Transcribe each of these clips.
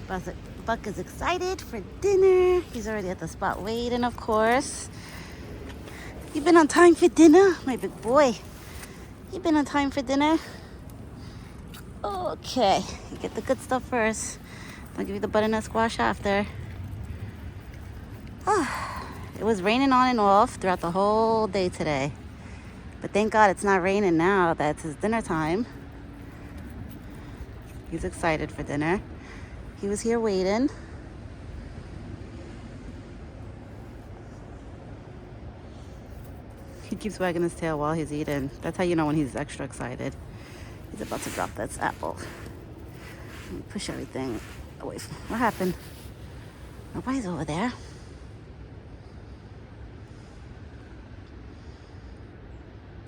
Buck is excited for dinner. He's already at the spot waiting, of course. You been on time for dinner, my big boy? You been on time for dinner? Okay, you get the good stuff first. I'll give you the butternut squash after. It was raining on and off throughout the whole day today. But thank God it's not raining now that it's his dinner time. He's excited for dinner. He was here waiting. He keeps wagging his tail while he's eating. That's how you know when he's extra excited. He's about to drop that apple. Let me push everything away from... What happened? Nobody's over there.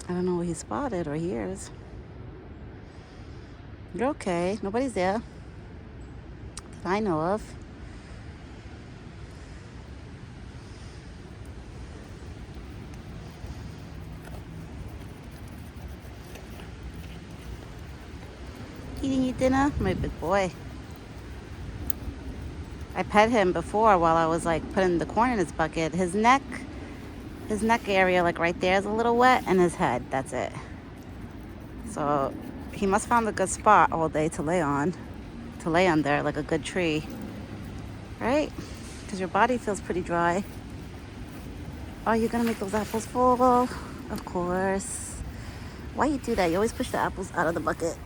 I don't know what he spotted or hears. You're okay. Nobody's there that I know of. Eating your dinner? My big boy. I pet him before while I was like putting the corn in his bucket. His neck area, like right there, is a little wet, and his head, that's it. So he must found a good spot all day to lay on, to lay under, like a good tree, right? Because your body feels pretty dry. Oh, you're gonna make those apples full? Of course. Why you do that? You always push the apples out of the bucket.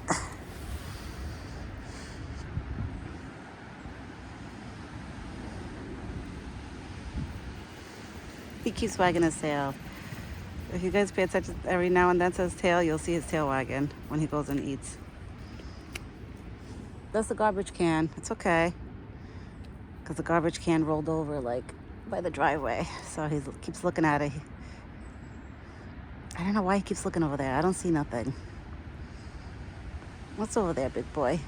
He keeps wagging his tail. If you guys pay attention every now and then to his tail, you'll see his tail wagging when he goes and eats. That's the garbage can. It's okay. Because the garbage can rolled over like by the driveway. So he keeps looking at it. I don't know why he keeps looking over there. I don't see nothing. What's over there, big boy?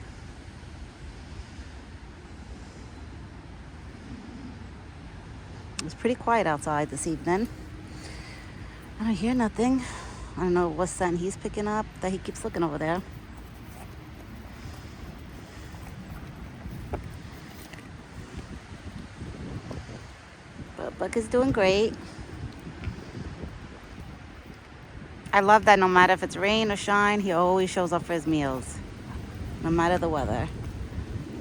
It's pretty quiet outside this evening. I don't hear nothing. I don't know what scent he's picking up that he keeps looking over there. But Buck is doing great. I love that no matter if it's rain or shine, he always shows up for his meals. No matter the weather.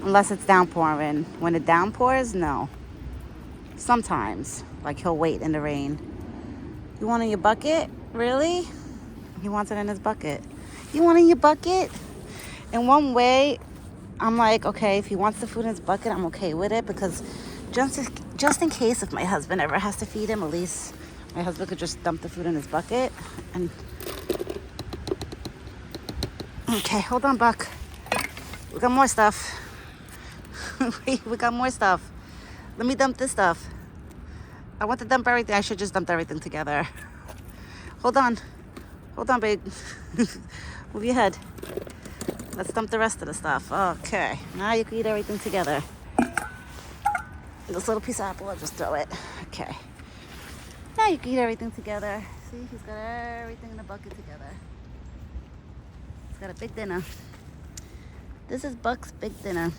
Unless it's downpouring. When it downpours, no. Sometimes. Like he'll wait in the rain. You want it in your bucket? Really? He wants it in his bucket. You want it in your bucket? In one way, I'm like, okay, if he wants the food in his bucket, I'm okay with it. Because just in case if my husband ever has to feed him, at least my husband could just dump the food in his bucket. And okay, hold on, Buck. We got more stuff. We got more stuff. Let me dump this stuff. I want to dump everything. I should just dump everything together. Hold on. Hold on, babe. Move your head. Let's dump the rest of the stuff. Okay. Now you can eat everything together. This little piece of apple, I'll just throw it. Okay. Now you can eat everything together. See, he's got everything in the bucket together. He's got a big dinner. This is Buck's big dinner.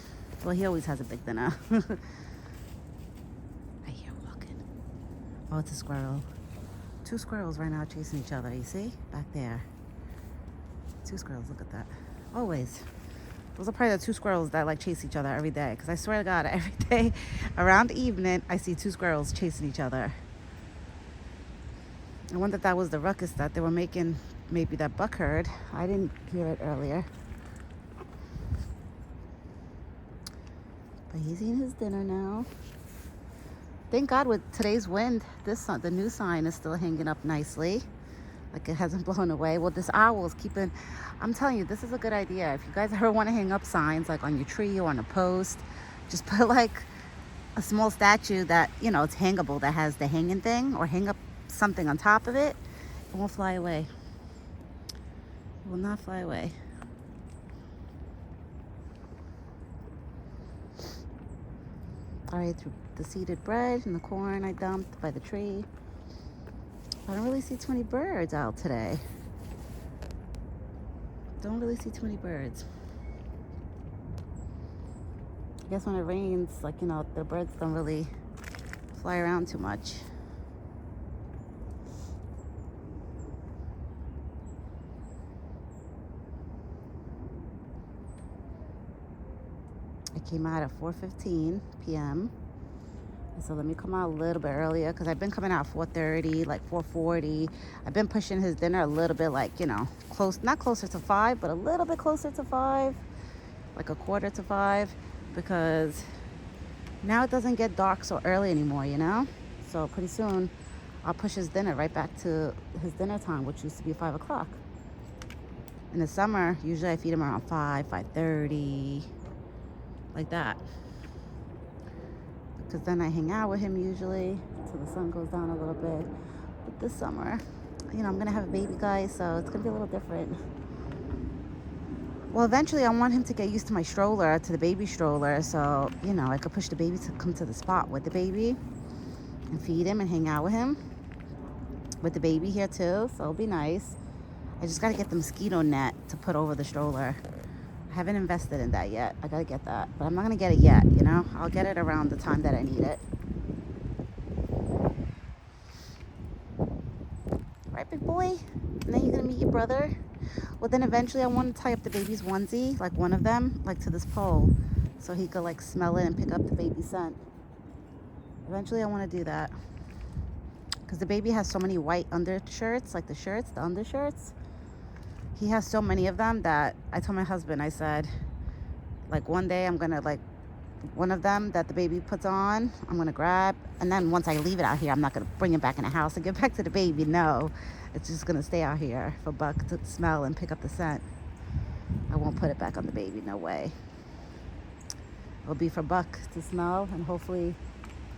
Well, he always has a big dinner. I hear walking. Oh, it's a squirrel. 2 squirrels right now chasing each other. You see? Back there. 2 squirrels. Look at that. Always. Those are probably the 2 squirrels that like chase each other every day. Because I swear to God, every day around evening, I see 2 squirrels chasing each other. I wonder if that was the ruckus that they were making. Maybe that Buck heard. I didn't hear it earlier. But he's eating his dinner now. Thank God with today's wind, the new sign is still hanging up nicely. Like it hasn't blown away. Well, this owl is keeping... I'm telling you, this is a good idea. If you guys ever want to hang up signs like on your tree or on a post, just put like a small statue that, you know, it's hangable, that has the hanging thing, or hang up something on top of it. It won't fly away. It will not fly away. All right, through the seeded bread and the corn I dumped by the tree. I don't really see too many birds out today. Don't really see too many birds. I guess when it rains, like, you know, the birds don't really fly around too much. I came out at 4:15 p.m. So let me come out a little bit earlier because I've been coming out 4:30, like 4:40. I've been pushing his dinner a little bit, like, you know, close, not closer to 5, but a little bit closer to 5, like a quarter to 5, because now it doesn't get dark so early anymore, you know? So pretty soon I'll push his dinner right back to his dinner time, which used to be 5 o'clock. In the summer, usually I feed him around 5, 5:30, like that. Because then I hang out with him usually till the sun goes down a little bit. But this summer, you know, I'm going to have a baby guy, so it's going to be a little different. Well, eventually I want him to get used to my stroller, to the baby stroller, so, you know, I could push the baby to come to the spot with the baby and feed him and hang out with him with the baby here too, so it'll be nice. I just got to get the mosquito net to put over the stroller. I haven't invested in that yet. I got to get that, but I'm not going to get it yet, you know? I'll get it around the time that I need it. Right, big boy? And then you're going to meet your brother? Well, then eventually I want to tie up the baby's onesie, like one of them, like to this pole, so he could like smell it and pick up the baby scent. Eventually I want to do that. Because the baby has so many white undershirts, like the shirts, the undershirts. He has so many of them that I told my husband, I said, like one day I'm going to like, one of them that the baby puts on, I'm going to grab. And then once I leave it out here, I'm not going to bring it back in the house and give back to the baby. No, it's just going to stay out here for Buck to smell and pick up the scent. I won't put it back on the baby, no way. It'll be for Buck to smell, and hopefully,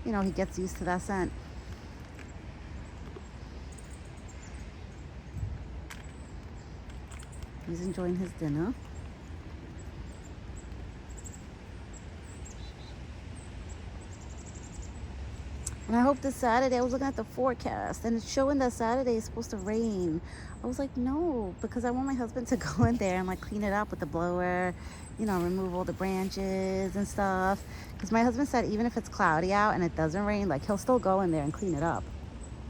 you know, he gets used to that scent. He's enjoying his dinner. And I hope this Saturday, I was looking at the forecast and it's showing that Saturday is supposed to rain. I was like, no, because I want my husband to go in there and like clean it up with the blower, you know, remove all the branches and stuff. Because my husband said even if it's cloudy out and it doesn't rain, like he'll still go in there and clean it up.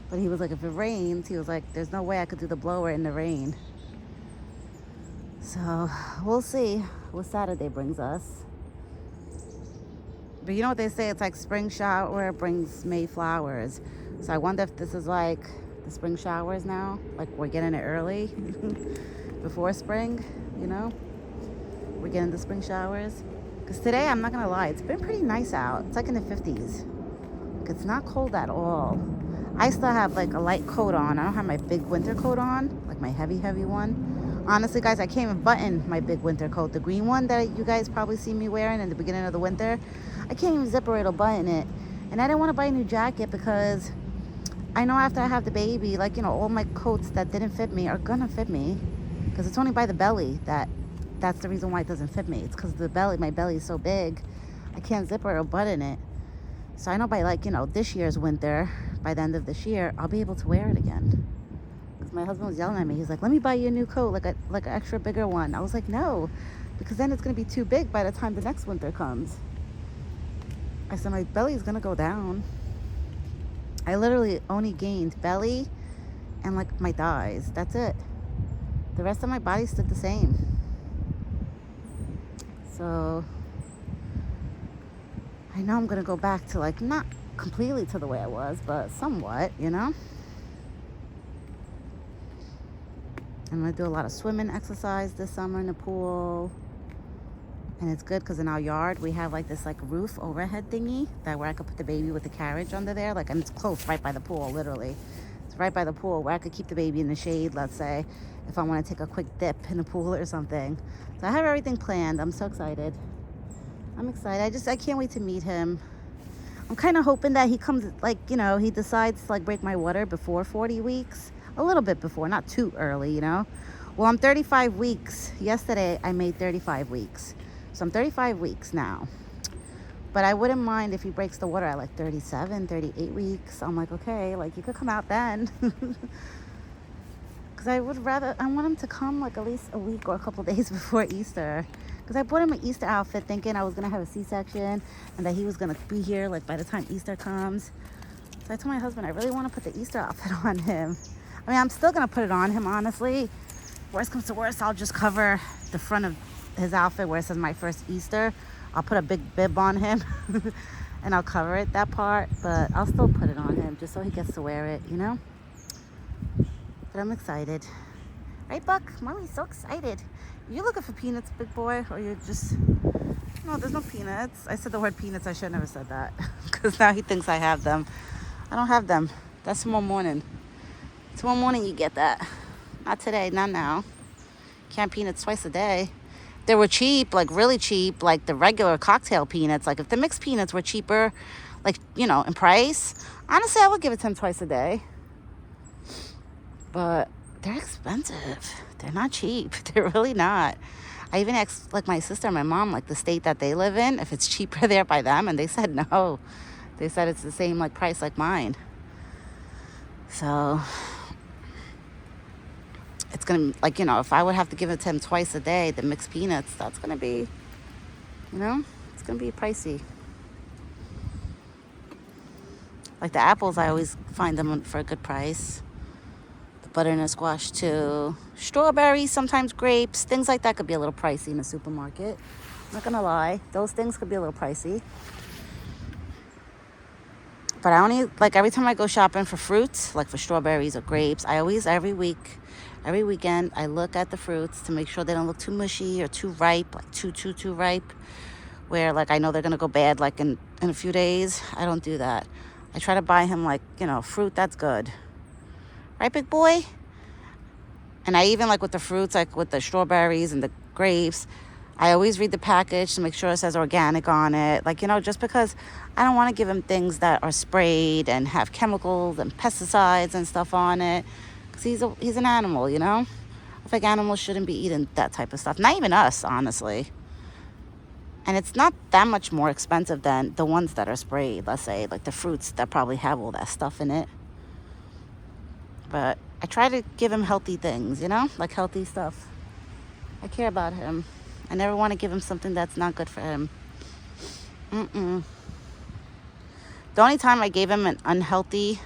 But he was like, if it rains, he was like, there's no way I could do the blower in the rain. So we'll see what Saturday brings us. But you know what they say, it's like spring shower brings May flowers. So I wonder if this is like the spring showers now. Like we're getting it early before spring, you know? We're getting the spring showers. Because today, I'm not going to lie, it's been pretty nice out. It's like in the 50s. Like it's not cold at all. I still have like a light coat on. I don't have my big winter coat on, like my heavy one. Honestly, guys, I can't even button my big winter coat. The green one that you guys probably see me wearing in the beginning of the winter. I can't even zipper it or button it. And I didn't want to buy a new jacket because I know after I have the baby, like, you know, all my coats that didn't fit me are going to fit me. Because it's only by the belly that's the reason why it doesn't fit me. It's because the belly, my belly is so big. I can't zipper it or button it. So I know by like, you know, this year's winter, by the end of this year, I'll be able to wear it again. My husband was yelling at me. He's like, let me buy you a new coat, like an extra bigger one. I was like, no, because then it's going to be too big by the time the next winter comes. I said, my belly's going to go down. I literally only gained belly and like my thighs. That's it. The rest of my body stayed the same. So I know I'm going to go back to like, not completely to the way I was, but somewhat, you know? I'm going to do a lot of swimming exercise this summer in the pool. And it's good because in our yard, we have like this like roof overhead thingy that where I could put the baby with the carriage under there. Like, and it's close right by the pool, literally. It's right by the pool where I could keep the baby in the shade, let's say, if I want to take a quick dip in the pool or something. So I have everything planned. I'm so excited. I'm excited. I can't wait to meet him. I'm kind of hoping that he comes, like, you know, he decides to like break my water before 40 weeks. A little bit before, not too early, you know. Well, I'm 35 weeks. Yesterday, I made 35 weeks. So I'm 35 weeks now. But I wouldn't mind if he breaks the water at like 37, 38 weeks. I'm like, okay, like you could come out then. Because I want him to come like at least a week or a couple days before Easter. Because I bought him an Easter outfit thinking I was going to have a C-section and that he was going to be here like by the time Easter comes. So I told my husband I really want to put the Easter outfit on him. I mean, I'm still going to put it on him, honestly. Worst comes to worst, I'll just cover the front of his outfit where it says my first Easter. I'll put a big bib on him and I'll cover it, that part. But I'll still put it on him just so he gets to wear it, you know? But I'm excited. Right, Buck? Mommy's so excited. You looking for peanuts, big boy? Or you're just... No, there's no peanuts. I said the word peanuts. I should have never said that. Because now he thinks I have them. I don't have them. That's tomorrow morning. Tomorrow morning you get that. Not today, not now. Can't peanuts twice a day. They were cheap, like really cheap, like the regular cocktail peanuts. Like if the mixed peanuts were cheaper, like, you know, in price, honestly, I would give it to him twice a day. But they're expensive. They're not cheap. They're really not. I even asked like my sister and my mom, like the state that they live in, if it's cheaper there by them, and they said no. They said it's the same like price like mine. So it's gonna, like, you know, if I would have to give it to him twice a day, the mixed peanuts, that's gonna be, you know, it's gonna be pricey. Like the apples, I always find them for a good price. Butternut squash too. Strawberries, sometimes grapes, things like that could be a little pricey in the supermarket. I'm not gonna lie, those things could be a little pricey. But I only, like every time I go shopping for fruits, like for strawberries or grapes, I always, every weekend, I look at the fruits to make sure they don't look too mushy or too ripe, like too ripe, where like I know they're gonna go bad like in a few days. I don't do that. I try to buy him like, you know, fruit that's good. Right, big boy? And I even like with the fruits, like with the strawberries and the grapes, I always read the package to make sure it says organic on it. Like, you know, just because I don't want to give him things that are sprayed and have chemicals and pesticides and stuff on it. Because he's an animal, you know? I think animals shouldn't be eating that type of stuff. Not even us, honestly. And it's not that much more expensive than the ones that are sprayed, let's say. Like the fruits that probably have all that stuff in it. But I try to give him healthy things, you know? Like healthy stuff. I care about him. I never want to give him something that's not good for him. The only time I gave him an unhealthy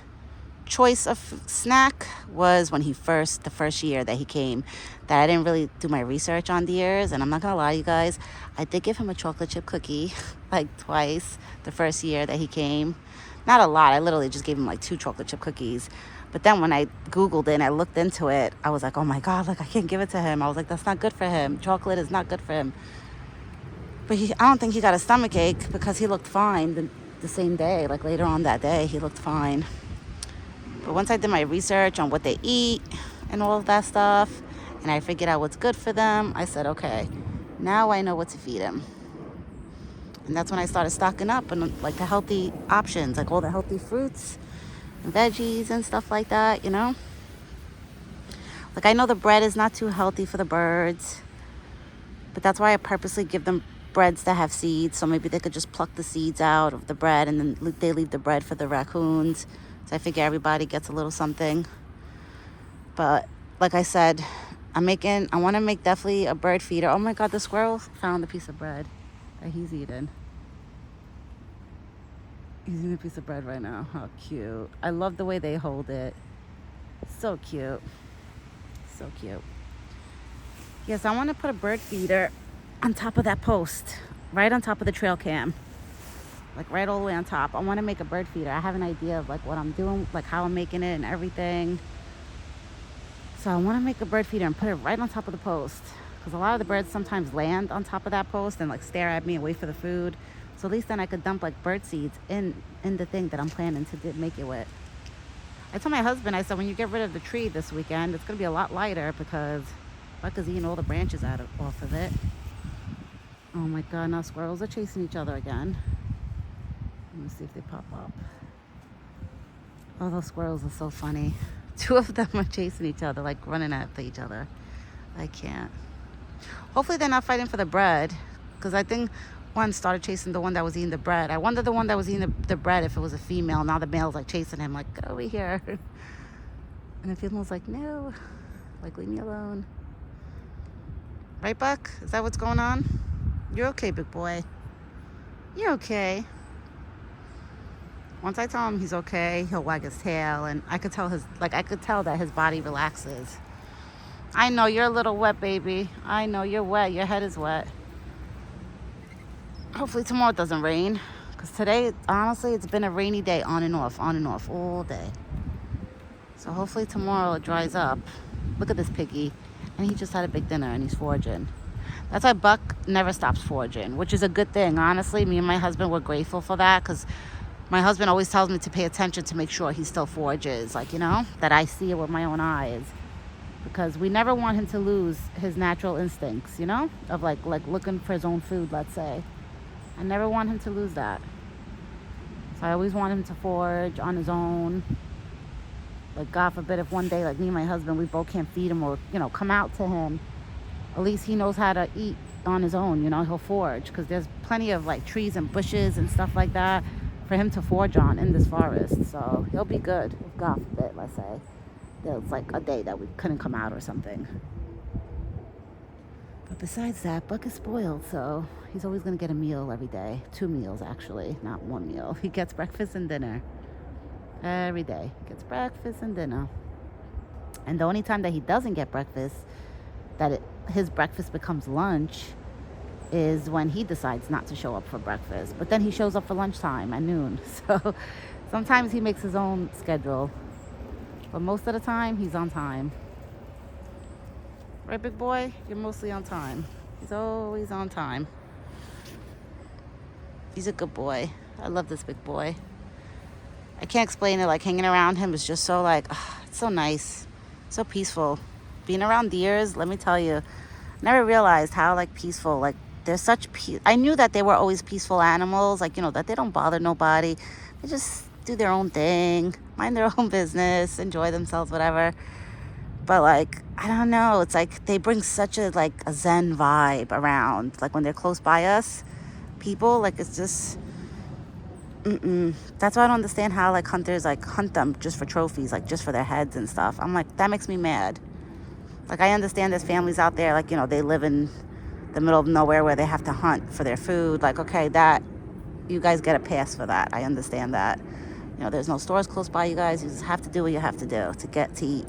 choice of snack was when the first year that he came, that I didn't really do my research on the years. And I'm not going to lie, you guys, I did give him a chocolate chip cookie like twice the first year that he came. Not a lot. I literally just gave him like 2 chocolate chip cookies. But then when I Googled it and I looked into it, I was like, oh my God, like I can't give it to him. I was like, that's not good for him. Chocolate is not good for him. But I don't think he got a stomach ache because he looked fine the same day. Like later on that day, he looked fine. But once I did my research on what they eat and all of that stuff, and I figured out what's good for them, I said, okay, now I know what to feed him. And that's when I started stocking up on like the healthy options, like all the healthy fruits, veggies and stuff like that, you know? Like I know the bread is not too healthy for the birds, but that's why I purposely give them breads that have seeds, so maybe they could just pluck the seeds out of the bread and then they leave the bread for the raccoons. So I figure everybody gets a little something. But like I said, I want to make definitely a bird feeder. Oh my God, the squirrel found a piece of bread that he's eating. He's eating a piece of bread right now. How cute. I love the way they hold it. So cute. So cute. Yes, I want to put a bird feeder on top of that post. Right on top of the trail cam. Like right all the way on top. I want to make a bird feeder. I have an idea of like what I'm doing, like how I'm making it and everything. So I want to make a bird feeder and put it right on top of the post. Because a lot of the birds sometimes land on top of that post and like stare at me and wait for the food. So at least then I could dump like bird seeds in the thing that I'm planning to make it with. I told my husband, I said, when you get rid of the tree this weekend, it's going to be a lot lighter because Buck is eating all the branches off of it. Oh my God, now squirrels are chasing each other again. Let me see if they pop up. Oh, those squirrels are so funny. 2 of them are chasing each other, like running after each other. I can't. Hopefully they're not fighting for the bread, because I think one started chasing the one that was eating the bread. I wonder the one that was eating the bread, if it was a female. Now the male's like chasing him, like, get over here. And the female's like, no, like, leave me alone. Right, Buck? Is that what's going on? You're okay, big boy. You're okay. Once I tell him he's okay, he'll wag his tail, and I could tell that his body relaxes. I know you're a little wet, baby. I know you're wet. Your head is wet. Hopefully tomorrow it doesn't rain, because today, honestly, it's been a rainy day on and off all day. So hopefully tomorrow it dries up. Look at this piggy. And he just had a big dinner and he's foraging. That's why Buck never stops foraging, which is a good thing. Honestly, me and my husband were grateful for that, because my husband always tells me to pay attention to make sure he still forages, like, that I see it with my own eyes. Because we never want him to lose his natural instincts, of like looking for his own food, let's say. I never want him to lose that. So I always want him to forage on his own. Like, God forbid, if one day, like, me and my husband, we both can't feed him or, come out to him, at least he knows how to eat on his own, he'll forage. Because there's plenty of, like, trees and bushes and stuff like that for him to forage on in this forest. So he'll be good, if God forbid, let's say there's, like, a day that we couldn't come out or something. But besides that, Buck is spoiled, so he's always going to get a meal every day. 2 meals, actually, not 1 meal. He gets breakfast and dinner. Every day. He gets breakfast and dinner. And the only time that he doesn't get breakfast, his breakfast becomes lunch, is when he decides not to show up for breakfast. But then he shows up for lunchtime at noon. So sometimes he makes his own schedule. But most of the time, he's on time. Right, big boy? You're mostly on time. He's always on time. He's a good boy. I love this big boy. I can't explain it. Like, hanging around him is just so, like, it's so nice, so peaceful. Being around deers, let me tell you, never realized how, like, peaceful. Like, they're such peace. I knew that they were always peaceful animals, like, that they don't bother nobody. They just do their own thing, mind their own business, enjoy themselves, whatever. But, like, I don't know. It's like they bring such a, like, a zen vibe around. Like, when they're close by us, people, like, it's just... That's why I don't understand how, like, hunters, like, hunt them just for trophies, like, just for their heads and stuff. I'm like, that makes me mad. Like, I understand there's families out there, like, they live in the middle of nowhere where they have to hunt for their food. Like, okay, that, you guys get a pass for that. I understand that. There's no stores close by you guys. You just have to do what you have to do to get to eat.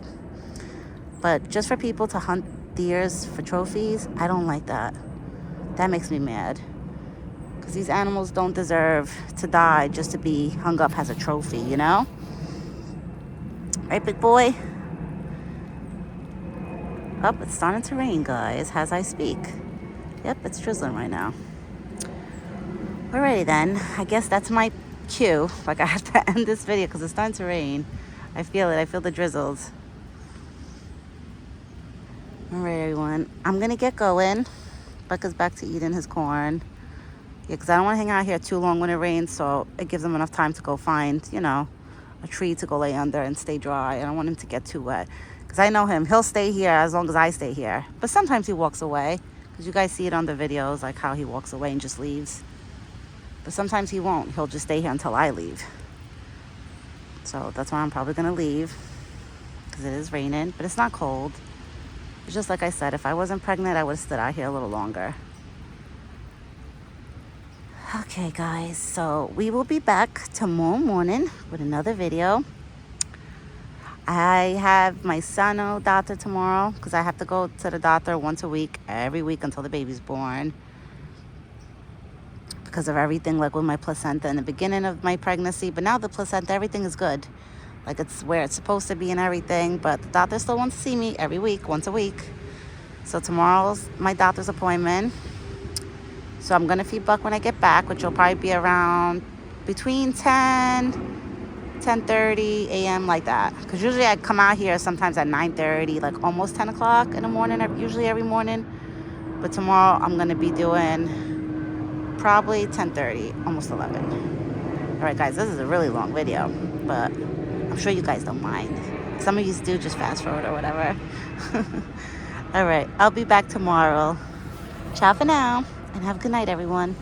But just for people to hunt deers for trophies, I don't like that. That makes me mad. Because these animals don't deserve to die just to be hung up as a trophy, Right, big boy? Oh, it's starting to rain, guys, as I speak. Yep, it's drizzling right now. Alrighty then. I guess that's my cue. Like, I have to end this video because it's starting to rain. I feel it. I feel the drizzles. Alright, everyone. I'm going to get going. Buck is back to eating his corn. Yeah, because I don't want to hang out here too long when it rains, so it gives him enough time to go find, a tree to go lay under and stay dry. I don't want him to get too wet. Because I know him. He'll stay here as long as I stay here. But sometimes he walks away. Because you guys see it on the videos, like how he walks away and just leaves. But sometimes he won't. He'll just stay here until I leave. So that's why I'm probably going to leave. Because it is raining. But it's not cold. It's just like I said, if I wasn't pregnant, I would have stood out here a little longer. Okay, guys, so we will be back tomorrow morning with another video. I have my son doctor tomorrow because I have to go to the doctor once a week, every week until the baby's born. Because of everything, like with my placenta in the beginning of my pregnancy. But now the placenta, everything is good. Like, it's where it's supposed to be and everything. But the doctor still wants to see me every week, once a week. So tomorrow's my doctor's appointment. So I'm going to feed Buck when I get back, which will probably be around between 10:30 a.m., like that. Because usually I come out here sometimes at 9:30, like almost 10 o'clock in the morning, usually every morning. But tomorrow I'm going to be doing probably 10:30, almost 11. All right, guys, this is a really long video, but I'm sure you guys don't mind. Some of you do just fast forward or whatever. All right, I'll be back tomorrow. Ciao for now. And have a good night, everyone.